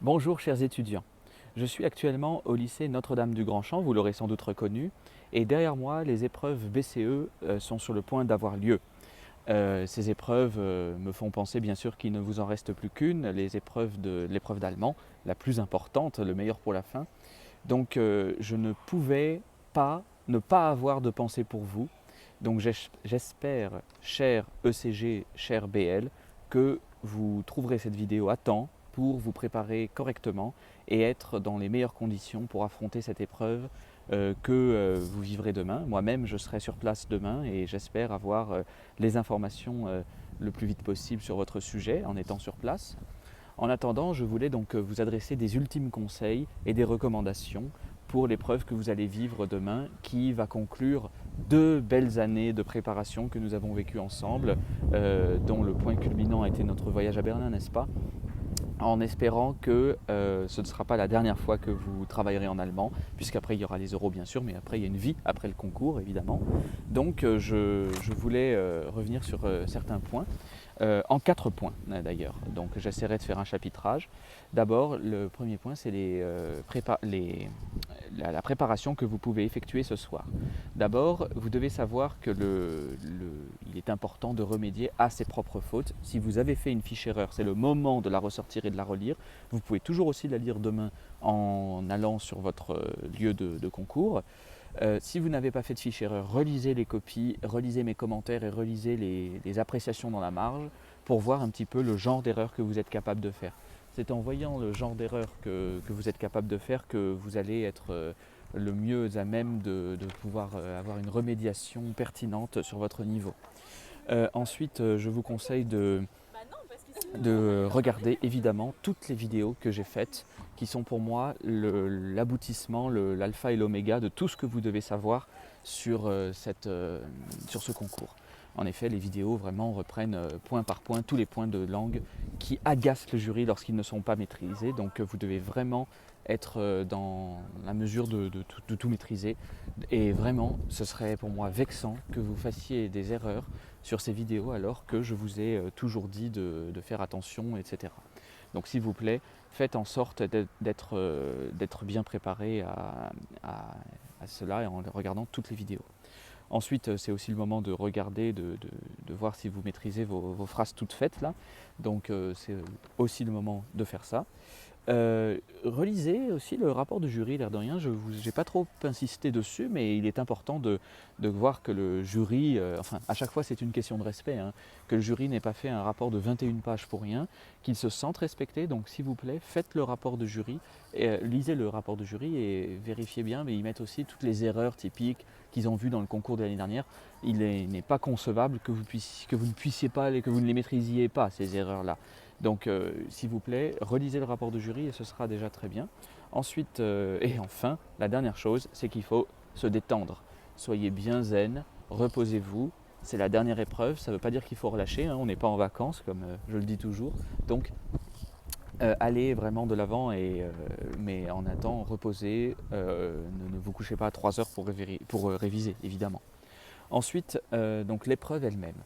Bonjour chers étudiants, je suis actuellement au lycée Notre-Dame du Grand-Champ, vous l'aurez sans doute reconnu, et derrière moi les épreuves BCE sont sur le point d'avoir lieu. Ces épreuves me font penser bien sûr qu'il ne vous en reste plus qu'une, l'épreuve d'allemand, la plus importante, le meilleur pour la fin. Donc je ne pouvais pas ne pas avoir de pensée pour vous. Donc j'espère, cher ECG, cher BL, que vous trouverez cette vidéo à temps pour vous préparer correctement et être dans les meilleures conditions pour affronter cette épreuve que vous vivrez demain. Moi-même, je serai sur place demain et j'espère avoir les informations le plus vite possible sur votre sujet en étant sur place. En attendant, je voulais donc vous adresser des ultimes conseils et des recommandations pour l'épreuve que vous allez vivre demain, qui va conclure 2 belles années de préparation que nous avons vécues ensemble, dont le point culminant a été notre voyage à Berlin, n'est-ce pas ? En espérant que ce ne sera pas la dernière fois que vous travaillerez en allemand, puisqu'après il y aura les euros bien sûr, mais après il y a une vie après le concours évidemment. Donc je voulais revenir sur certains points, en 4 points d'ailleurs. Donc j'essaierai de faire un chapitrage. D'abord, le premier point, c'est la préparation que vous pouvez effectuer ce soir. D'abord, vous devez savoir que il est important de remédier à ses propres fautes. Si vous avez fait une fiche erreur, c'est le moment de la ressortir et de la relire. Vous pouvez toujours aussi la lire demain en allant sur votre lieu de concours. Si vous n'avez pas fait de fiche erreur, relisez les copies, relisez mes commentaires et relisez les appréciations dans la marge pour voir un petit peu le genre d'erreur que vous êtes capable de faire. C'est en voyant le genre d'erreur que vous êtes capable de faire que vous allez être le mieux à même de pouvoir avoir une remédiation pertinente sur votre niveau. Ensuite, je vous conseille de regarder évidemment toutes les vidéos que j'ai faites, qui sont pour moi l'aboutissement, l'alpha et l'oméga de tout ce que vous devez savoir sur ce concours. En effet, les vidéos vraiment reprennent point par point tous les points de langue qui agacent le jury lorsqu'ils ne sont pas maîtrisés. Donc vous devez vraiment être dans la mesure de tout maîtriser. Et vraiment, ce serait pour moi vexant que vous fassiez des erreurs sur ces vidéos alors que je vous ai toujours dit de faire attention, etc. Donc s'il vous plaît, faites en sorte d'être bien préparé à cela et en regardant toutes les vidéos. Ensuite, c'est aussi le moment de regarder, de voir si vous maîtrisez vos phrases toutes faites là. Donc c'est aussi le moment de faire ça. Relisez aussi le rapport du jury, l'air de rien, je n'ai pas trop insisté dessus, mais il est important de voir que le jury, enfin à chaque fois c'est une question de respect, hein, que le jury n'ait pas fait un rapport de 21 pages pour rien, qu'ils se sentent respectés, donc s'il vous plaît, faites le rapport de jury, lisez le rapport de jury et vérifiez bien, mais ils mettent aussi toutes les erreurs typiques qu'ils ont vues dans le concours de l'année dernière. Il n'est pas concevable que vous ne puissiez pas, que vous ne les maîtrisiez pas, ces erreurs-là. Donc s'il vous plaît, relisez le rapport de jury et ce sera déjà très bien. Ensuite, et enfin, la dernière chose, c'est qu'il faut se détendre. Soyez bien zen, reposez-vous. C'est la dernière épreuve, ça ne veut pas dire qu'il faut relâcher, hein, on n'est pas en vacances comme je le dis toujours. Donc allez vraiment de l'avant, mais en attendant, reposez, ne vous couchez pas à 3 heures pour réviser, évidemment. Ensuite, donc l'épreuve elle-même.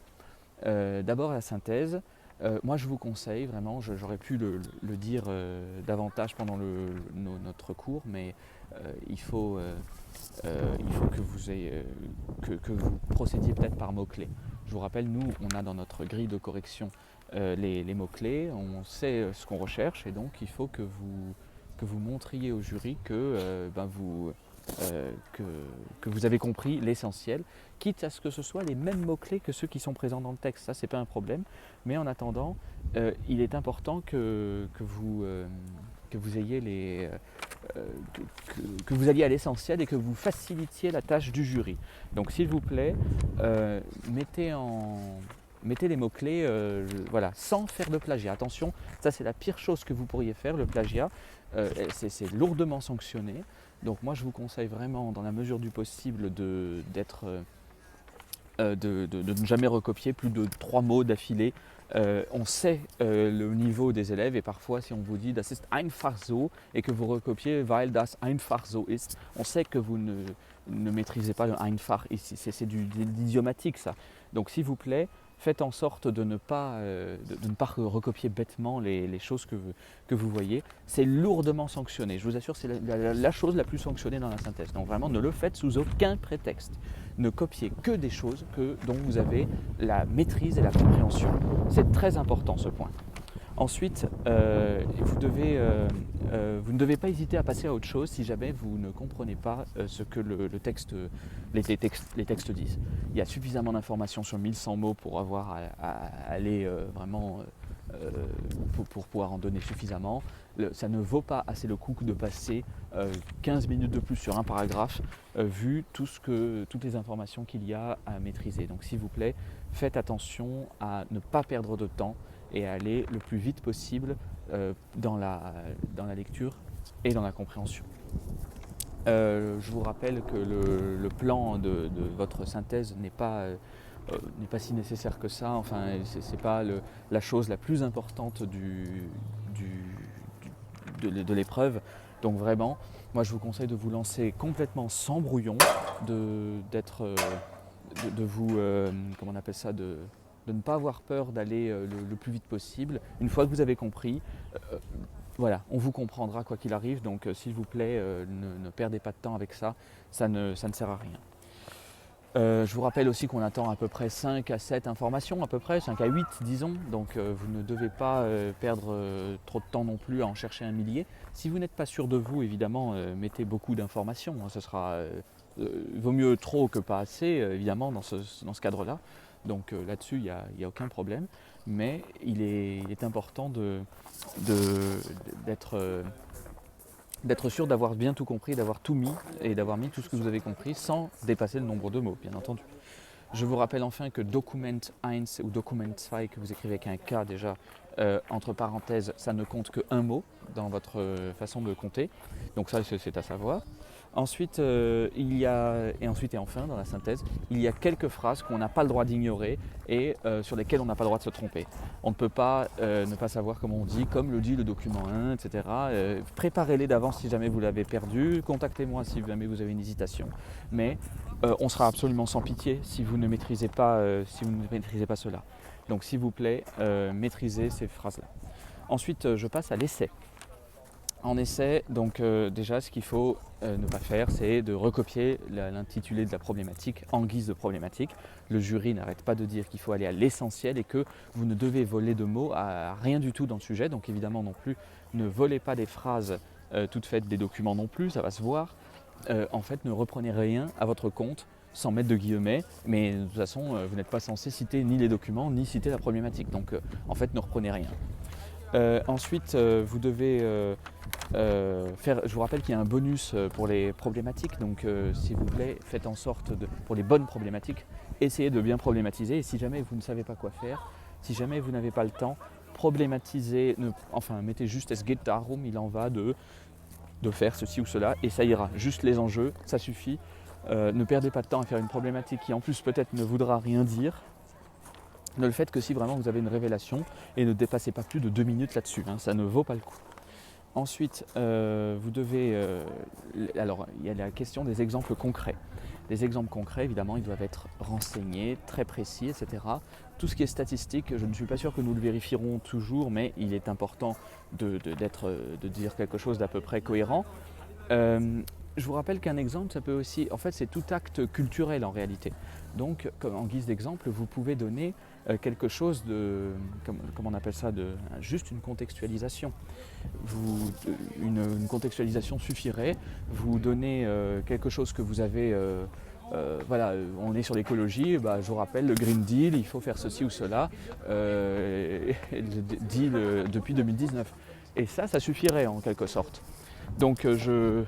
D'abord la synthèse. Moi je vous conseille vraiment, j'aurais pu le dire davantage pendant notre cours, mais il faut que vous procédiez peut-être par mots-clés. Je vous rappelle, nous on a dans notre grille de correction les mots-clés, on sait ce qu'on recherche et donc il faut que vous montriez au jury que vous avez compris l'essentiel, quitte à ce que ce soit les mêmes mots-clés que ceux qui sont présents dans le texte. Ça, c'est pas un problème. Mais en attendant, il est important que vous ayez que vous alliez à l'essentiel et que vous facilitiez la tâche du jury. Donc, s'il vous plaît, mettez les mots-clés voilà, sans faire de plagiat. Attention, ça c'est la pire chose que vous pourriez faire, le plagiat. C'est lourdement sanctionné. Donc moi je vous conseille vraiment, dans la mesure du possible, de ne jamais recopier plus de 3 mots d'affilée. On sait le niveau des élèves et parfois si on vous dit das ist einfach so et que vous recopiez weil das einfach so ist, on sait que vous ne maîtrisez pas le einfach ici, c'est de l'idiomatique ça. Donc s'il vous plaît, faites en sorte de ne pas recopier bêtement les choses que vous voyez. C'est lourdement sanctionné, je vous assure, c'est la chose la plus sanctionnée dans la synthèse. Donc vraiment, ne le faites sous aucun prétexte. Ne copiez que des choses dont vous avez la maîtrise et la compréhension. C'est très important ce point. Ensuite, vous ne devez pas hésiter à passer à autre chose si jamais vous ne comprenez pas ce que les textes disent. Il y a suffisamment d'informations sur 1100 mots pour avoir à aller vraiment pour pouvoir en donner suffisamment. Ça ne vaut pas assez le coup de passer 15 minutes de plus sur un paragraphe vu toutes les informations qu'il y a à maîtriser. Donc s'il vous plaît, faites attention à ne pas perdre de temps et aller le plus vite possible dans la lecture et dans la compréhension. Je vous rappelle que le plan de votre synthèse n'est pas si nécessaire que ça. Enfin, c'est pas la chose la plus importante de l'épreuve. Donc vraiment, moi je vous conseille de vous lancer complètement sans brouillon, de ne pas avoir peur d'aller le plus vite possible. Une fois que vous avez compris, voilà, on vous comprendra quoi qu'il arrive, donc s'il vous plaît, ne perdez pas de temps avec ça, ça ne sert à rien. Je vous rappelle aussi qu'on attend à peu près 5 à 7 informations, à peu près 5 à 8 disons, donc vous ne devez pas perdre trop de temps non plus à en chercher un millier. Si vous n'êtes pas sûr de vous, évidemment, mettez beaucoup d'informations, hein, ce sera vaut mieux trop que pas assez, évidemment, dans ce cadre-là. Donc là-dessus, il n'y a aucun problème, mais il est important d'être sûr d'avoir bien tout compris, d'avoir tout mis et d'avoir mis tout ce que vous avez compris sans dépasser le nombre de mots, bien entendu. Je vous rappelle enfin que Document 1 ou Document 2, que vous écrivez avec un K déjà, entre parenthèses, ça ne compte qu'un mot dans votre façon de compter, donc ça c'est à savoir. Ensuite, ensuite et enfin, dans la synthèse, il y a quelques phrases qu'on n'a pas le droit d'ignorer et sur lesquelles on n'a pas le droit de se tromper. On ne peut pas ne pas savoir comment on dit, comme le dit le document 1, etc. Préparez-les d'avance si jamais vous l'avez perdu, contactez-moi si jamais vous avez une hésitation. Mais on sera absolument sans pitié si vous ne maîtrisez pas cela. Donc s'il vous plaît, maîtrisez ces phrases-là. Ensuite, je passe à l'essai. En essai, donc déjà ce qu'il faut ne pas faire, c'est de recopier l'intitulé de la problématique en guise de problématique. Le jury n'arrête pas de dire qu'il faut aller à l'essentiel et que vous ne devez voler de mots à rien du tout dans le sujet. Donc évidemment non plus, ne volez pas des phrases toutes faites des documents non plus, ça va se voir. En fait, ne reprenez rien à votre compte sans mettre de guillemets, mais de toute façon, vous n'êtes pas censé citer ni les documents, ni citer la problématique. Donc en fait, ne reprenez rien. Ensuite, vous devez je vous rappelle qu'il y a un bonus pour les problématiques, donc s'il vous plaît, faites en sorte, pour les bonnes problématiques, essayez de bien problématiser, et si jamais vous ne savez pas quoi faire, si jamais vous n'avez pas le temps, problématisez, mettez juste es geht darum, il en va de faire ceci ou cela, et ça ira, juste les enjeux, ça suffit. Ne perdez pas de temps à faire une problématique qui en plus peut-être ne voudra rien dire. Ne le faites que si vraiment vous avez une révélation, et ne dépassez pas plus de 2 minutes là-dessus, hein, ça ne vaut pas le coup. Ensuite, vous devez... alors, il y a la question des exemples concrets. Les exemples concrets, évidemment, ils doivent être renseignés, très précis, etc. Tout ce qui est statistique, je ne suis pas sûr que nous le vérifierons toujours, mais il est important de dire quelque chose d'à peu près cohérent. Je vous rappelle qu'un exemple, ça peut aussi... En fait, c'est tout acte culturel en réalité. Donc, en guise d'exemple, vous pouvez donner quelque chose de... Comment on appelle ça, juste une contextualisation. Une contextualisation suffirait. Vous donnez quelque chose que vous avez... on est sur l'écologie, je vous rappelle, le Green Deal, il faut faire ceci ou cela, dit depuis 2019. Et ça suffirait en quelque sorte. Donc il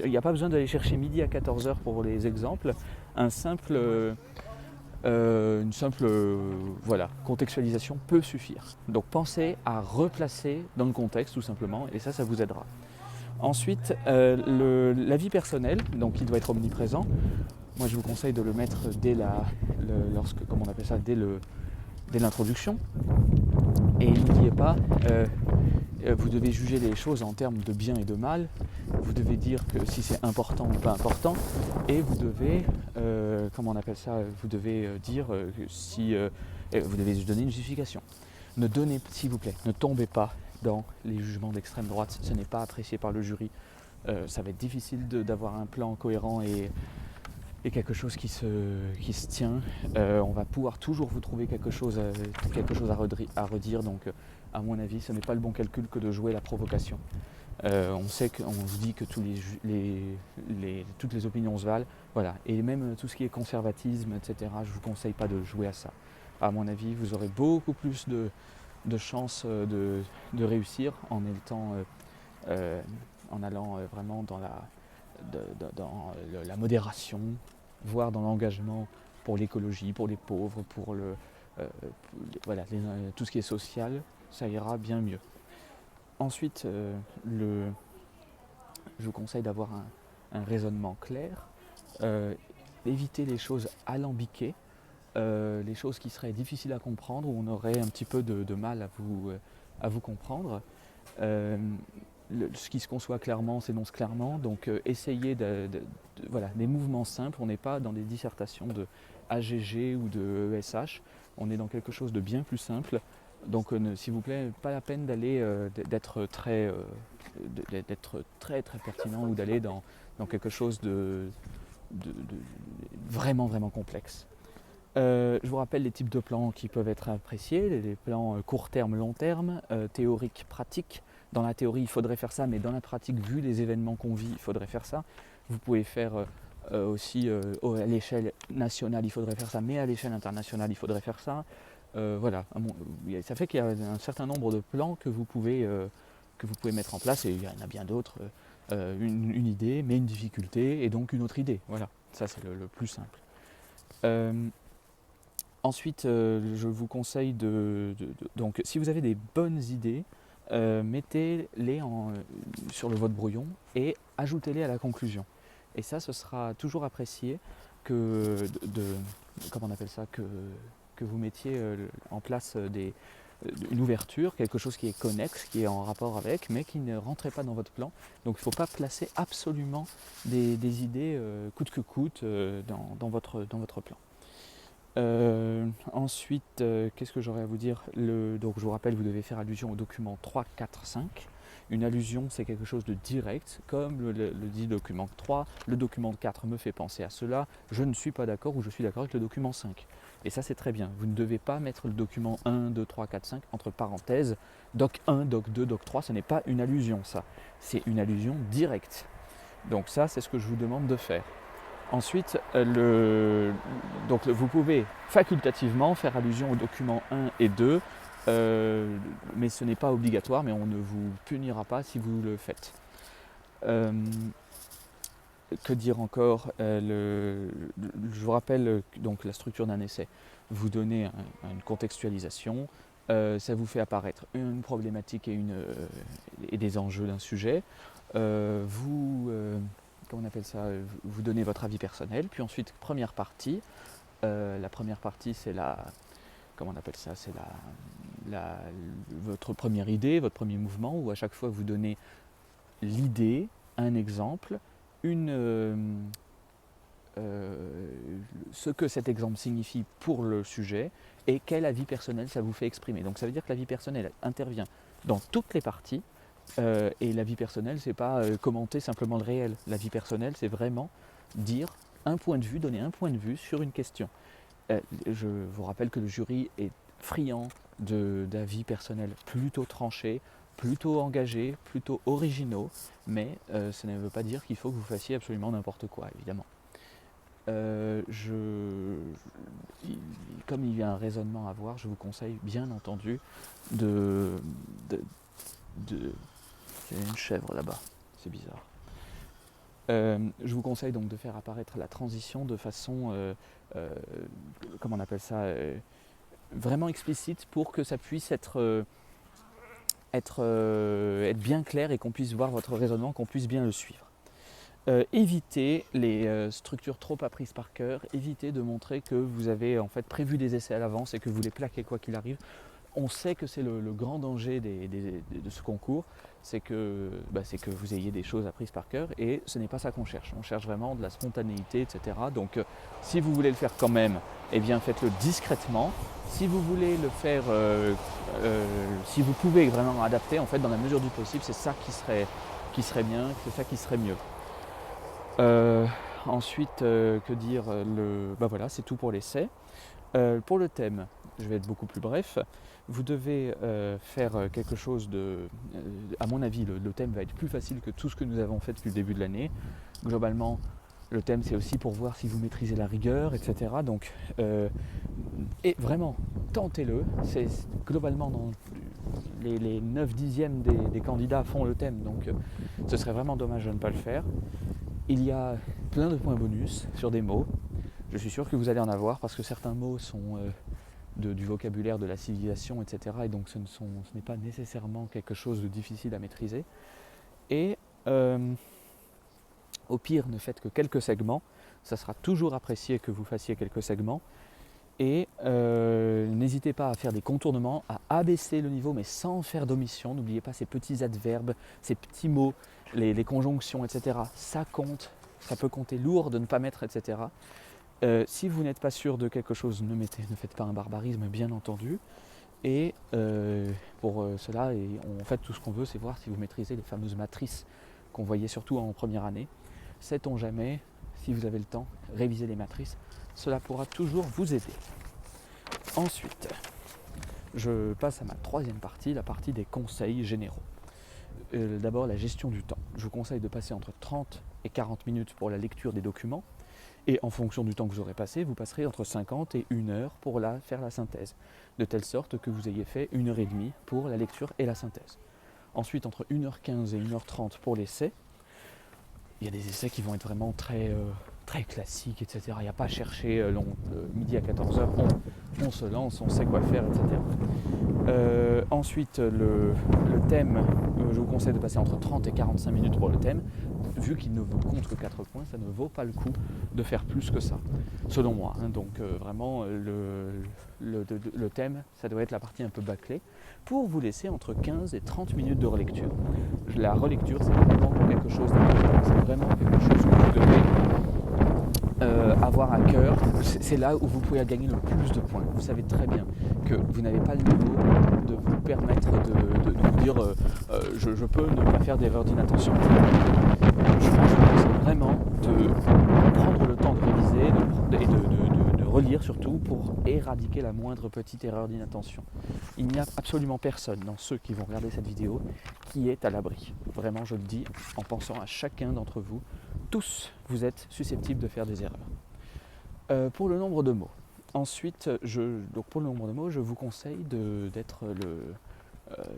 n'y a pas besoin d'aller chercher midi à 14h pour les exemples. Une simple contextualisation peut suffire. Donc pensez à replacer dans le contexte tout simplement, et ça vous aidera. Ensuite, l'avis personnel, donc il doit être omniprésent. Moi je vous conseille de le mettre dès l'introduction. Et n'oubliez pas, vous devez juger les choses en termes de bien et de mal. vous devez dire que si c'est important ou pas important, et vous devez, comment on appelle ça, vous devez dire que si, vous devez donner une justification. Ne donnez, s'il vous plaît, ne tombez pas dans les jugements d'extrême droite, ce n'est pas apprécié par le jury. Ça va être difficile d'avoir un plan cohérent et quelque chose qui se tient. On va pouvoir toujours vous trouver quelque chose à redire, donc à mon avis ce n'est pas le bon calcul que de jouer la provocation. On sait qu'on vous dit que toutes les opinions se valent, voilà. Et même tout ce qui est conservatisme, etc., je ne vous conseille pas de jouer à ça. À mon avis, vous aurez beaucoup plus de chances de réussir en allant vraiment dans la modération, voire dans l'engagement pour l'écologie, pour les pauvres, pour tout ce qui est social, ça ira bien mieux. Ensuite, je vous conseille d'avoir un raisonnement clair, éviter les choses alambiquées, les choses qui seraient difficiles à comprendre, où on aurait un petit peu de mal à vous comprendre. Ce qui se conçoit clairement s'énonce clairement, donc essayez des mouvements simples. On n'est pas dans des dissertations de AGG ou de ESH, on est dans quelque chose de bien plus simple. Donc s'il vous plaît, pas la peine d'être très pertinent ou d'aller dans quelque chose de vraiment complexe. Je vous rappelle les types de plans qui peuvent être appréciés, les plans court terme, long terme, théorique, pratique. Dans la théorie, il faudrait faire ça, mais dans la pratique, vu les événements qu'on vit, il faudrait faire ça. Vous pouvez faire aussi à l'échelle nationale, il faudrait faire ça, mais à l'échelle internationale, il faudrait faire ça. Voilà, ça fait qu'il y a un certain nombre de plans que vous pouvez mettre en place, et il y en a bien d'autres. Une idée, mais une difficulté, et donc une autre idée. Voilà, ça c'est le plus simple. Ensuite, je vous conseille donc si vous avez des bonnes idées, mettez-les sur le vote brouillon et ajoutez-les à la conclusion. Et ça, ce sera toujours apprécié que comment on appelle ça, que vous mettiez en place une ouverture, quelque chose qui est connexe, qui est en rapport avec, mais qui ne rentrait pas dans votre plan. Donc il ne faut pas placer absolument des idées coûte que coûte dans votre plan. Ensuite, qu'est-ce que j'aurais à vous dire ? Donc je vous rappelle, vous devez faire allusion au document 3, 4, 5. Une allusion, c'est quelque chose de direct, comme le dit le document 3. Le document 4 me fait penser à cela, je ne suis pas d'accord ou je suis d'accord avec le document 5. Et ça, c'est très bien. Vous ne devez pas mettre le document 1, 2, 3, 4, 5 entre parenthèses. Doc 1, doc 2, doc 3, ce n'est pas une allusion, ça. C'est une allusion directe. Donc ça, c'est ce que je vous demande de faire. Ensuite, donc vous pouvez facultativement faire allusion aux documents 1 et 2, mais ce n'est pas obligatoire, mais on ne vous punira pas si vous le faites. Que dire encore ? Je vous rappelle donc la structure d'un essai. Vous donnez une contextualisation, ça vous fait apparaître une problématique et des enjeux d'un sujet. Comment on appelle ça, vous donnez votre avis personnel, puis ensuite première partie. La première partie, c'est comment on appelle ça, c'est votre première idée, votre premier mouvement, où à chaque fois vous donnez l'idée, un exemple, ce que cet exemple signifie pour le sujet et quel avis personnel ça vous fait exprimer. Donc ça veut dire que l'avis personnel intervient dans toutes les parties. Et la vie personnelle, c'est pas commenter simplement le réel. La vie personnelle, c'est vraiment dire un point de vue, donner un point de vue sur une question. Je vous rappelle que le jury est friand d'avis personnels plutôt tranchés, plutôt engagés, plutôt originaux, mais ça ne veut pas dire qu'il faut que vous fassiez absolument n'importe quoi, évidemment. Comme il y a un raisonnement à avoir, je vous conseille bien entendu il y a une chèvre là-bas, c'est bizarre. Je vous conseille donc de faire apparaître la transition de façon, comment on appelle ça, vraiment explicite pour que ça puisse être bien clair et qu'on puisse voir votre raisonnement, qu'on puisse bien le suivre. Évitez les structures trop apprises par cœur, évitez de montrer que vous avez en fait prévu des essais à l'avance et que vous les plaquez quoi qu'il arrive. on sait que c'est le grand danger de ce concours, c'est que vous ayez des choses apprises par cœur, et ce n'est pas ça qu'on cherche. On cherche vraiment de la spontanéité, etc. Donc si vous voulez le faire quand même, eh bien faites-le discrètement. Si vous voulez le faire, si vous pouvez vraiment adapter, en fait, dans la mesure du possible, c'est ça qui serait bien, c'est ça qui serait mieux. Ensuite, que dire, voilà, c'est tout pour l'essai. Pour le thème, je vais être beaucoup plus bref. Vous devez faire quelque chose à mon avis, le thème va être plus facile que tout ce que nous avons fait depuis le début de l'année. Globalement, le thème, c'est aussi pour voir si vous maîtrisez la rigueur, etc. Donc, et vraiment, tentez-le. C'est globalement dans les 9 dixièmes des candidats font le thème, donc ce serait vraiment dommage de ne pas le faire. Il y a plein de points bonus sur des mots. Je suis sûr que vous allez en avoir parce que certains mots sont du vocabulaire de la civilisation, etc. Et donc ce n'est pas nécessairement quelque chose de difficile à maîtriser. Et au pire, ne faites que quelques segments. Ça sera toujours apprécié que vous fassiez quelques segments. Et n'hésitez pas à faire des contournements, à abaisser le niveau, mais sans faire d'omission. N'oubliez pas ces petits adverbes, ces petits mots, les conjonctions, etc. Ça compte, ça peut compter lourd de ne pas mettre, etc. Si vous n'êtes pas sûr de quelque chose, ne faites pas un barbarisme, bien entendu. Et pour cela, en fait, tout ce qu'on veut, c'est voir si vous maîtrisez les fameuses matrices qu'on voyait surtout en première année. Sait-on jamais, si vous avez le temps, réviser les matrices. Cela pourra toujours vous aider. Ensuite, je passe à ma troisième partie, la partie des conseils généraux. D'abord, la gestion du temps. Je vous conseille de passer entre 30 et 40 minutes pour la lecture des documents. Et en fonction du temps que vous aurez passé, vous passerez entre 50 et 1 heure pour faire la synthèse. De telle sorte que vous ayez fait 1h30 pour la lecture et la synthèse. Ensuite, entre 1h15 et 1h30 pour l'essai. Il y a des essais qui vont être vraiment très classiques, etc. Il n'y a pas à chercher midi à 14h, on se lance, on sait quoi faire, etc. Ensuite, le thème, je vous conseille de passer entre 30 et 45 minutes pour le thème. Vu qu'il ne vous compte que 4 points, ça ne vaut pas le coup de faire plus que ça, selon moi. Donc vraiment, le thème, ça doit être la partie un peu bâclée, pour vous laisser entre 15 et 30 minutes de relecture. La relecture, c'est vraiment quelque chose d'important, c'est vraiment quelque chose que vous devez avoir à cœur. C'est là où vous pouvez gagner le plus de points. Vous savez très bien que vous n'avez pas le niveau de vous permettre de vous dire je peux ne pas faire d'erreur d'inattention. Je vous conseille vraiment de prendre le temps de réviser et de relire surtout pour éradiquer la moindre petite erreur d'inattention. Il n'y a absolument personne dans ceux qui vont regarder cette vidéo qui est à l'abri. Vraiment, je le dis en pensant à chacun d'entre vous. Tous, vous êtes susceptibles de faire des erreurs. Pour le nombre de mots. Ensuite, pour le nombre de mots, je vous conseille d'être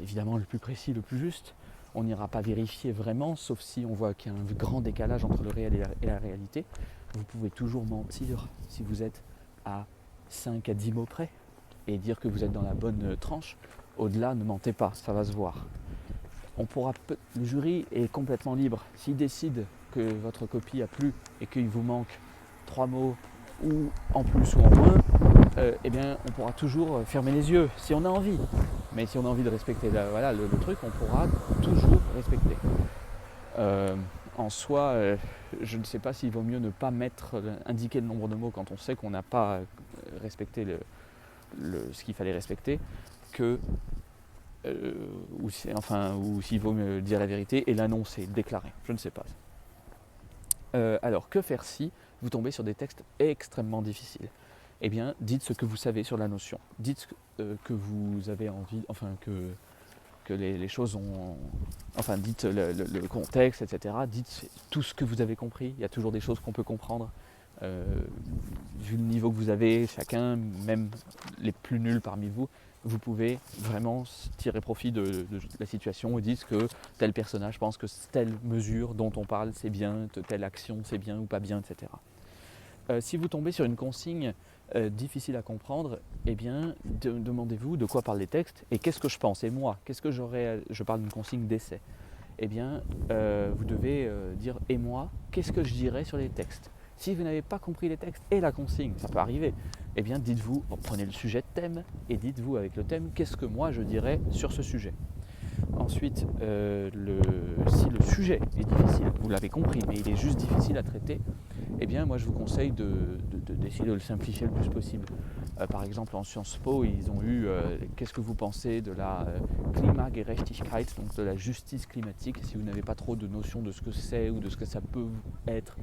évidemment le plus précis, le plus juste. On n'ira pas vérifier vraiment, sauf si on voit qu'il y a un grand décalage entre le réel et la réalité. Vous pouvez toujours mentir si vous êtes à 5 à 10 mots près et dire que vous êtes dans la bonne tranche. Au-delà, ne mentez pas, ça va se voir. Le jury est complètement libre. S'il décide que votre copie a plu et qu'il vous manque 3 mots ou en plus ou en moins, eh bien, on pourra toujours fermer les yeux si on a envie. Mais si on a envie de respecter le truc, on pourra toujours respecter. En soi, je ne sais pas s'il vaut mieux ne pas indiquer le nombre de mots quand on sait qu'on n'a pas respecté ce qu'il fallait respecter, ou s'il vaut mieux dire la vérité et l'annoncer, déclarer. Je ne sais pas. Alors, que faire si vous tombez sur des textes extrêmement difficiles ? Eh bien, dites ce que vous savez sur la notion. Dites que vous avez envie, que les choses ont... dites le contexte, etc. Dites tout ce que vous avez compris. Il y a toujours des choses qu'on peut comprendre. Vu le niveau que vous avez, chacun, même les plus nuls parmi vous, vous pouvez vraiment tirer profit de la situation et dire que tel personnage pense que telle mesure dont on parle c'est bien, telle action c'est bien ou pas bien, etc. Si vous tombez sur une consigne difficile à comprendre, eh bien demandez-vous de quoi parlent les textes et qu'est-ce que je pense. Et moi, je parle d'une consigne d'essai. Eh bien, vous devez dire et moi, qu'est-ce que je dirais sur les textes. Si vous n'avez pas compris les textes et la consigne, ça peut arriver, eh bien dites-vous, prenez le sujet de thème et dites-vous avec le thème, qu'est-ce que moi je dirais sur ce sujet. Ensuite, si le sujet est difficile, vous l'avez compris, mais il est juste difficile à traiter, eh bien moi je vous conseille d'essayer de le simplifier le plus possible. Par exemple en Sciences Po, ils ont eu qu'est-ce que vous pensez de la Klimagerechtigkeit, donc de la justice climatique, si vous n'avez pas trop de notion de ce que c'est ou de ce que ça peut être,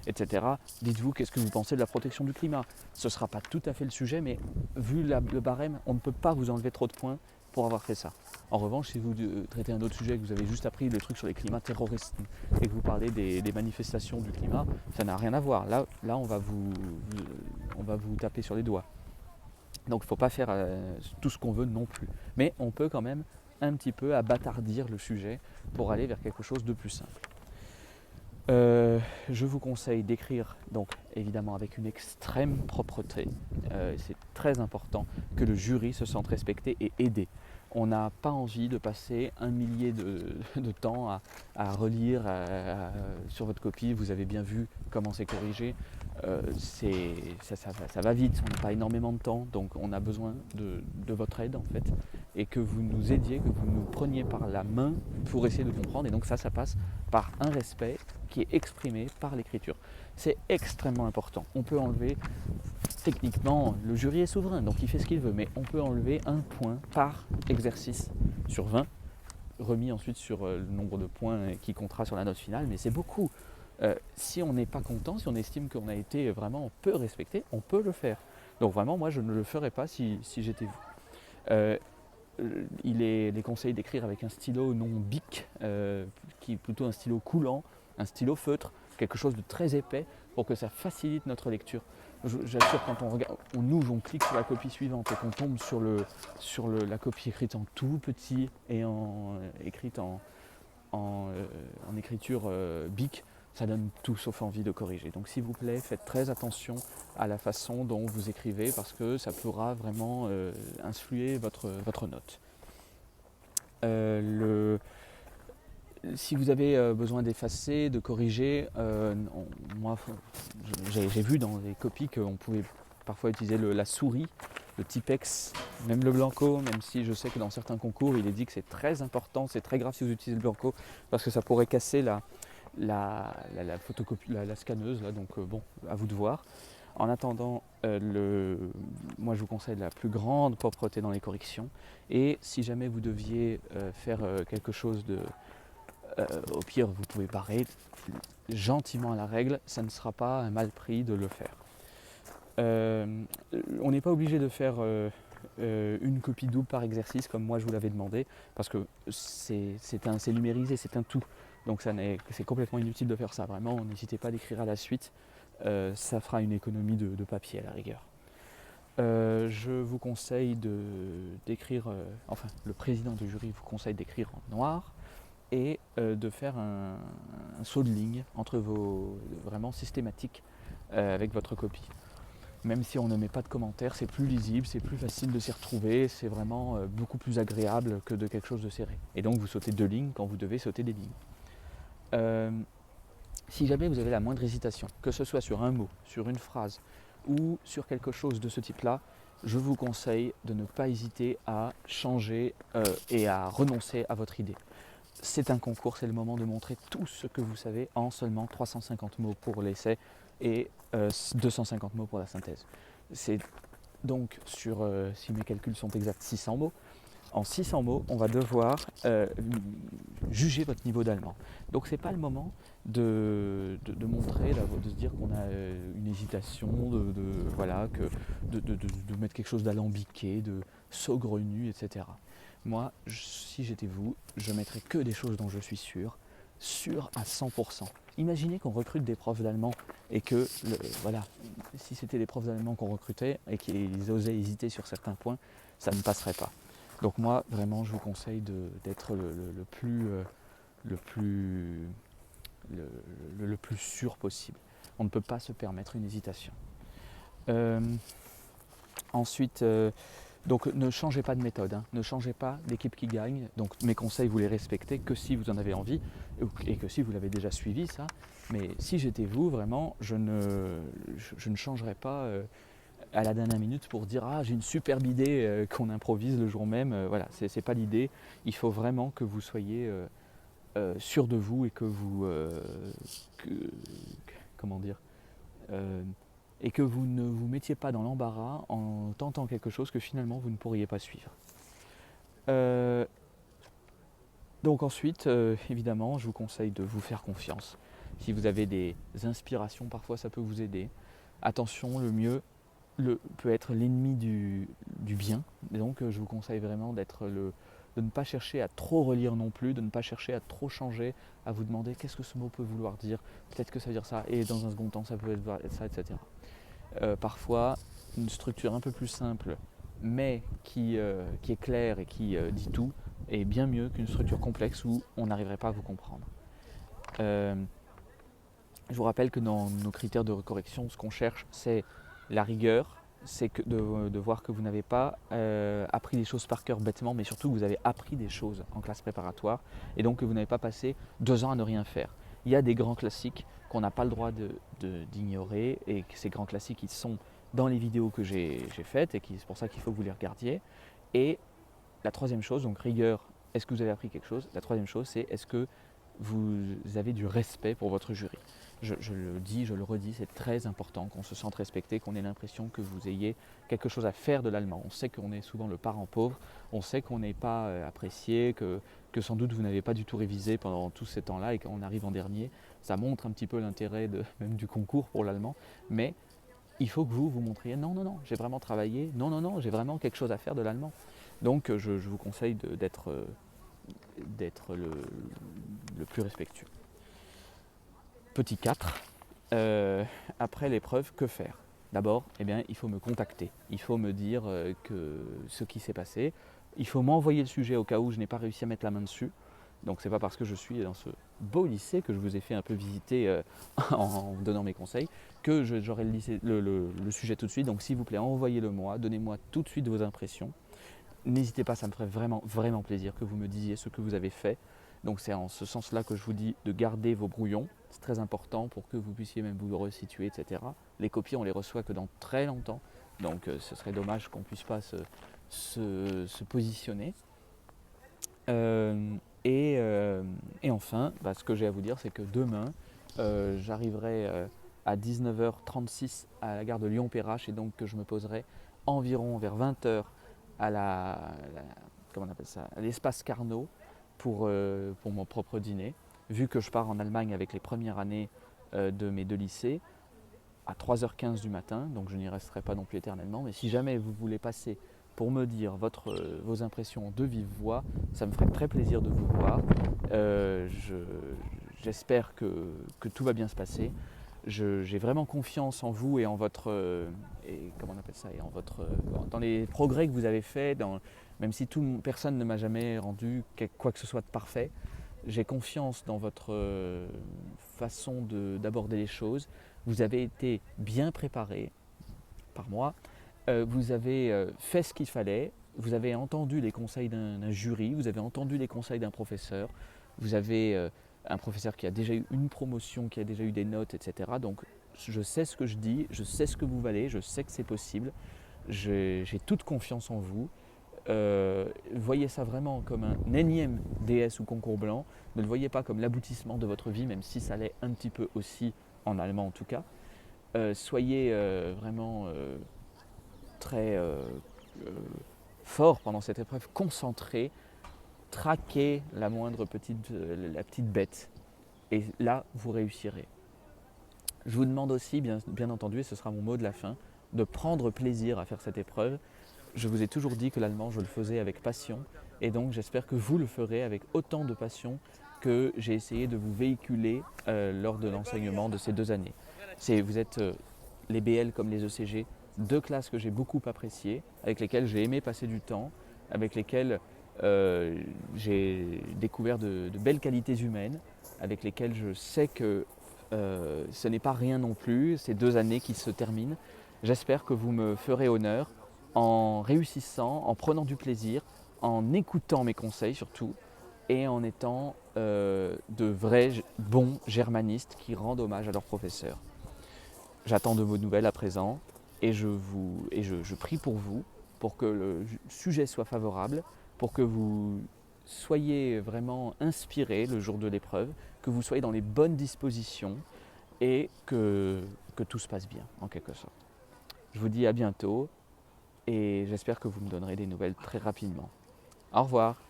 etc. Dites-vous qu'est-ce que vous pensez de la protection du climat. Ce ne sera pas tout à fait le sujet, mais vu le barème, on ne peut pas vous enlever trop de points pour avoir fait ça. En revanche, si vous traitez un autre sujet, que vous avez juste appris le truc sur les climats terroristes et que vous parlez des manifestations du climat, ça n'a rien à voir. Là on va vous taper sur les doigts. Donc il ne faut pas faire tout ce qu'on veut non plus. Mais on peut quand même un petit peu abattardir le sujet pour aller vers quelque chose de plus simple. Je vous conseille d'écrire, donc évidemment avec une extrême propreté. C'est très important que le jury se sente respecté et aidé. On n'a pas envie de passer un millier de temps à relire sur votre copie. Vous avez bien vu comment c'est corrigé. Ça va vite, on n'a pas énormément de temps, donc on a besoin de votre aide en fait, et que vous nous aidiez, que vous nous preniez par la main pour essayer de comprendre. Et donc ça passe par un respect qui est exprimé par l'écriture. C'est extrêmement important. On peut enlever, techniquement, le jury est souverain, donc il fait ce qu'il veut, mais on peut enlever un point par exercice sur 20, remis ensuite sur le nombre de points qui comptera sur la note finale, mais c'est beaucoup. Si on n'est pas content, si on estime qu'on a été vraiment peu respecté, on peut le faire. Donc vraiment, moi, je ne le ferais pas si j'étais vous. Il est les conseils d'écrire avec un stylo non bic, qui est plutôt un stylo coulant, un stylo feutre, quelque chose de très épais pour que ça facilite notre lecture. J'assure, quand on ouvre, on clique sur la copie suivante et qu'on tombe sur la copie écrite en tout petit et écrite en écriture bic, ça donne tout sauf envie de corriger. Donc s'il vous plaît, faites très attention à la façon dont vous écrivez parce que ça pourra vraiment influer votre note. Si vous avez besoin d'effacer, de corriger, moi j'ai vu dans les copies qu'on pouvait parfois utiliser la souris, le Tipex, même le Blanco, même si je sais que dans certains concours il est dit que c'est très important, c'est très grave si vous utilisez le Blanco parce que ça pourrait casser la photocopie, la scanneuse, là, donc bon, à vous de voir. En attendant, moi je vous conseille la plus grande propreté dans les corrections. Et si jamais vous deviez faire quelque chose au pire, vous pouvez barrer gentiment à la règle, ça ne sera pas un mal pris de le faire. On n'est pas obligé de faire une copie double par exercice comme moi je vous l'avais demandé, parce que c'est numérisé, c'est un tout. Donc c'est complètement inutile de faire ça. Vraiment, n'hésitez pas à l'écrire à la suite. Ça fera une économie de papier à la rigueur. Je vous conseille d'écrire, enfin le président du jury vous conseille d'écrire en noir et de faire un saut de ligne entre vraiment systématique avec votre copie. Même si on ne met pas de commentaires, c'est plus lisible, c'est plus facile de s'y retrouver, c'est vraiment beaucoup plus agréable que de quelque chose de serré. Et donc vous sautez 2 lignes quand vous devez sauter des lignes. Si jamais vous avez la moindre hésitation, que ce soit sur un mot, sur une phrase ou sur quelque chose de ce type-là, je vous conseille de ne pas hésiter à changer et à renoncer à votre idée. C'est un concours, c'est le moment de montrer tout ce que vous savez en seulement 350 mots pour l'essai et 250 mots pour la synthèse. C'est donc si mes calculs sont exacts, 600 mots. En 600 mots, on va devoir juger votre niveau d'allemand. Donc c'est pas le moment de montrer, de se dire qu'on a une hésitation, de mettre quelque chose d'alambiqué, de saugrenu, etc. Moi, si j'étais vous, je mettrais que des choses dont je suis sûr à 100%. Imaginez qu'on recrute des profs d'allemand et que, si c'était des profs d'allemand qu'on recrutait et qu'ils osaient hésiter sur certains points, ça ne passerait pas. Donc moi, vraiment, je vous conseille d'être le plus sûr possible. On ne peut pas se permettre une hésitation. Ensuite, Donc ne changez pas de méthode, hein. Ne changez pas d'équipe qui gagne. Donc mes conseils, vous les respectez que si vous en avez envie et que si vous l'avez déjà suivi ça. Mais si j'étais vous, vraiment, je ne changerais pas à la dernière minute pour dire ah j'ai une superbe idée qu'on improvise le jour même. Voilà, c'est pas l'idée. Il faut vraiment que vous soyez sûr de vous et que vous comment dire et que vous ne vous mettiez pas dans l'embarras en tentant quelque chose que finalement vous ne pourriez pas suivre. Donc ensuite, évidemment, je vous conseille de vous faire confiance. Si vous avez des inspirations, parfois ça peut vous aider. Attention, le mieux peut être l'ennemi du bien. Et donc je vous conseille vraiment de ne pas chercher à trop relire non plus, de ne pas chercher à trop changer, à vous demander qu'est-ce que ce mot peut vouloir dire, peut-être que ça veut dire ça, et dans un second temps ça peut être ça, etc. Parfois, une structure un peu plus simple, mais qui est claire et qui dit tout, est bien mieux qu'une structure complexe où on n'arriverait pas à vous comprendre. Je vous rappelle que dans nos critères de correction, ce qu'on cherche, c'est la rigueur, c'est de voir que vous n'avez pas appris des choses par cœur bêtement, mais surtout que vous avez appris des choses en classe préparatoire et donc que vous n'avez pas passé 2 ans à ne rien faire. Il y a des grands classiques qu'on n'a pas le droit d'ignorer et que ces grands classiques ils sont dans les vidéos que j'ai faites et c'est pour ça qu'il faut que vous les regardiez. Et la troisième chose, donc rigueur, est-ce que vous avez appris quelque chose? La troisième chose, c'est est-ce que vous avez du respect pour votre jury? Je le dis, je le redis, c'est très important qu'on se sente respecté, qu'on ait l'impression que vous ayez quelque chose à faire de l'allemand. On sait qu'on est souvent le parent pauvre, on sait qu'on n'est pas apprécié, que sans doute vous n'avez pas du tout révisé pendant tout ce temps-là et qu'on arrive en dernier. Ça montre un petit peu l'intérêt même du concours pour l'allemand, mais il faut que vous montriez non, j'ai vraiment travaillé, non, j'ai vraiment quelque chose à faire de l'allemand. Donc je vous conseille d'être le plus respectueux. Petit 4, après l'épreuve, que faire? D'abord, il faut me contacter, il faut me dire ce qui s'est passé, il faut m'envoyer le sujet au cas où je n'ai pas réussi à mettre la main dessus. Donc c'est pas parce que je suis dans ce beau lycée que je vous ai fait un peu visiter en donnant mes conseils que j'aurai le sujet tout de suite. Donc s'il vous plaît, envoyez-le moi, donnez-moi tout de suite vos impressions. N'hésitez pas, ça me ferait vraiment, vraiment plaisir que vous me disiez ce que vous avez fait. Donc c'est en ce sens-là que je vous dis de garder vos brouillons. C'est très important pour que vous puissiez même vous resituer, etc. Les copies, on les reçoit que dans très longtemps. Donc ce serait dommage qu'on ne puisse pas se positionner. Et enfin, ce que j'ai à vous dire, c'est que demain, j'arriverai à 19h36 à la gare de Lyon-Perrache et donc que je me poserai environ vers 20h comment on appelle ça, à l'espace Carnot pour mon propre dîner. Vu que je pars en Allemagne avec les premières années de mes 2 lycées, à 3h15 du matin, donc je n'y resterai pas non plus éternellement, mais si jamais vous voulez passer pour me dire vos impressions de vive voix, ça me ferait très plaisir de vous voir. J'espère que tout va bien se passer. J'ai vraiment confiance en vous et en votre dans les progrès que vous avez faits, même si personne ne m'a jamais rendu quoi que ce soit de parfait. J'ai confiance dans votre façon d'aborder les choses. Vous avez été bien préparé par moi. Vous avez fait ce qu'il fallait. Vous avez entendu les conseils d'un jury. Vous avez entendu les conseils d'un professeur. Vous avez un professeur qui a déjà eu une promotion, qui a déjà eu des notes, etc. Donc je sais ce que je dis, je sais ce que vous valez, je sais que c'est possible. J'ai toute confiance en vous. Voyez ça vraiment comme un énième DS ou concours blanc. Ne le voyez pas comme l'aboutissement de votre vie, même si ça l'est un petit peu aussi, en allemand en tout cas. Soyez vraiment très fort pendant cette épreuve, concentré, traquez la petite bête et là vous réussirez. Je vous demande aussi, bien entendu, et ce sera mon mot de la fin, de prendre plaisir à faire cette épreuve. Je vous ai toujours dit que l'allemand, je le faisais avec passion et donc j'espère que vous le ferez avec autant de passion que j'ai essayé de vous véhiculer lors de l'enseignement de ces 2 années. Vous êtes les BL comme les ECG, 2 classes que j'ai beaucoup appréciées, avec lesquelles j'ai aimé passer du temps, avec lesquelles j'ai découvert de belles qualités humaines, avec lesquelles je sais que ce n'est pas rien non plus, ces 2 années qui se terminent. J'espère que vous me ferez honneur en réussissant, en prenant du plaisir, en écoutant mes conseils surtout, et en étant de vrais bons germanistes qui rendent hommage à leurs professeurs. J'attends de vos nouvelles à présent et je prie pour vous, pour que le sujet soit favorable, pour que vous soyez vraiment inspirés le jour de l'épreuve, que vous soyez dans les bonnes dispositions et que tout se passe bien en quelque sorte. Je vous dis à bientôt et j'espère que vous me donnerez des nouvelles très rapidement. Au revoir.